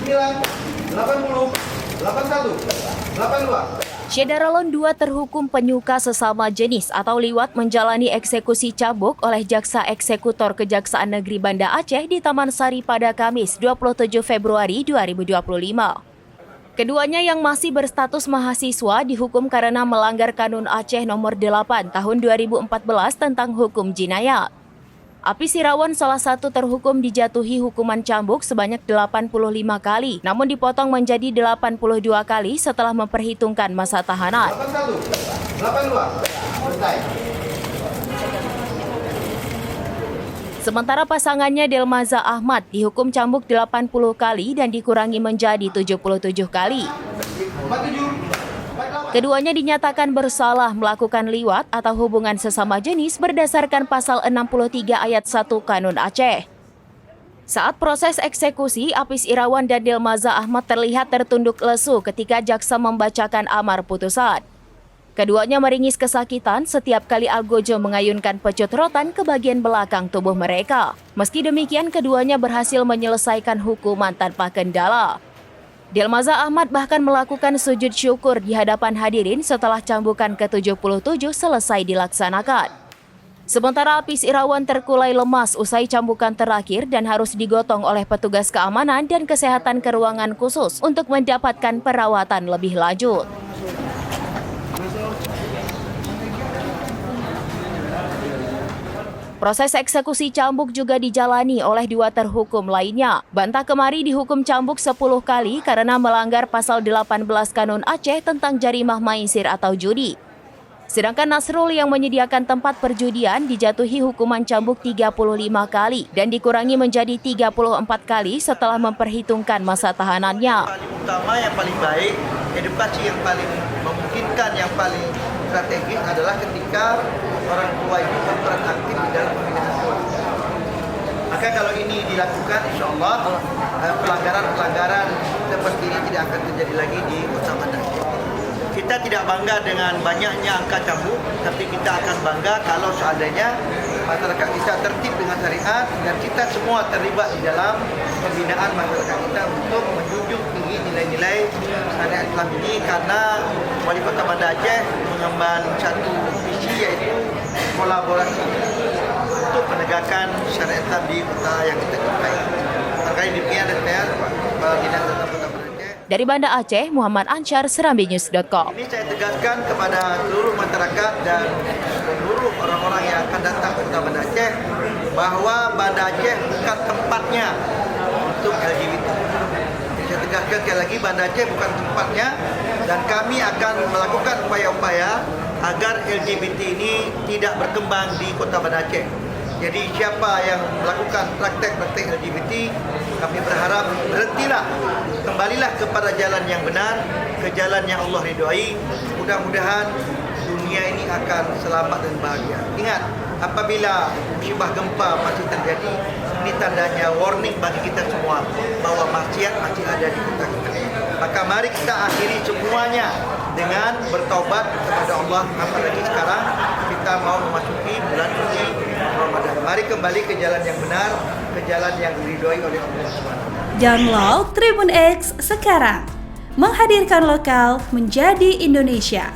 80, 81, 82. Syedaralon 2 terhukum penyuka sesama jenis atau liwat menjalani eksekusi cambuk oleh Jaksa Eksekutor Kejaksaan Negeri Banda Aceh di Taman Sari pada Kamis 27 Februari 2025. Keduanya yang masih berstatus mahasiswa dihukum karena melanggar Kanun Aceh Nomor 8 Tahun 2014 tentang hukum jinayat. Apis Irawan salah satu terhukum dijatuhi hukuman cambuk sebanyak 85 kali, namun dipotong menjadi 82 kali setelah memperhitungkan masa tahanan. 81, 82, selesai. Sementara pasangannya Delmaza Ahmad dihukum cambuk 80 kali dan dikurangi menjadi 77 kali. 47. Keduanya dinyatakan bersalah melakukan liwat atau hubungan sesama jenis berdasarkan pasal 63 ayat 1 Kanun Aceh. Saat proses eksekusi, Apis Irawan dan Delmaza Ahmad terlihat tertunduk lesu ketika jaksa membacakan amar putusan. Keduanya meringis kesakitan setiap kali Algojo mengayunkan pecut rotan ke bagian belakang tubuh mereka. Meski demikian, keduanya berhasil menyelesaikan hukuman tanpa kendala. Delmaza Ahmad bahkan melakukan sujud syukur di hadapan hadirin setelah cambukan ke-77 selesai dilaksanakan. Sementara Apis Irawan terkulai lemas usai cambukan terakhir dan harus digotong oleh petugas keamanan dan kesehatan ke ruangan khusus untuk mendapatkan perawatan lebih lanjut. Proses eksekusi cambuk juga dijalani oleh 2 terhukum lainnya. Bantah Kemari dihukum cambuk 10 kali karena melanggar pasal 18 Kanun Aceh tentang jarimah maisir atau judi. Sedangkan Nasrul yang menyediakan tempat perjudian dijatuhi hukuman cambuk 35 kali dan dikurangi menjadi 34 kali setelah memperhitungkan masa tahanannya. Paling utama yang paling baik, edukasi yang paling memungkinkan, yang paling strategis adalah ketika orang tua itu berperan aktif di dalam pembinaan keluarga. Maka kalau ini dilakukan, insya Allah pelanggaran-pelanggaran seperti ini tidak akan terjadi lagi di Kota Banda Aceh. Kita tidak bangga dengan banyaknya angka cambuk, tapi kita akan bangga kalau seandainya masyarakat kita tertib dengan syariat dan kita semua terlibat di dalam pembinaan masyarakat kita untuk menjunjung tinggi nilai-nilai syariat Islam ini, karena Wali Kota Banda Aceh mengemban satu visi, yaitu kolaborasi untuk menegakkan syariat Islam di kota yang kita cintai. Terkait demikian DPR, Kepala Dinas Tata Kota Banda Aceh. Dari Banda Aceh, Muhammad Ansyar, serambinews.com. Ini saya tegaskan kepada seluruh masyarakat dan seluruh orang-orang yang akan datang ke Kota Banda Aceh bahwa Banda Aceh bukan tempatnya untuk LGBT. Saya tegaskan sekali lagi, Banda Aceh bukan tempatnya, dan kami akan melakukan upaya-upaya agar LGBT ini tidak berkembang di Kota Banda Aceh. Jadi siapa yang melakukan praktek-praktek LGBT, kami berharap berhentilah, kembalilah kepada jalan yang benar, ke jalan yang Allah ridhoi. Mudah-mudahan dunia ini akan selamat dan bahagia. Ingat, apabila musibah gempa masih terjadi, ini tandanya warning bagi kita semua bahwa maksiat masih ada di kota kita. Maka mari kita akhiri semuanya dengan bertaubat kepada Allah. Apalagi sekarang kita mau memasuki bulan suci Ramadan. Mari kembali ke jalan yang benar, ke jalan yang diridhoi oleh Allah SWT. Download Tribun X sekarang, menghadirkan lokal menjadi Indonesia.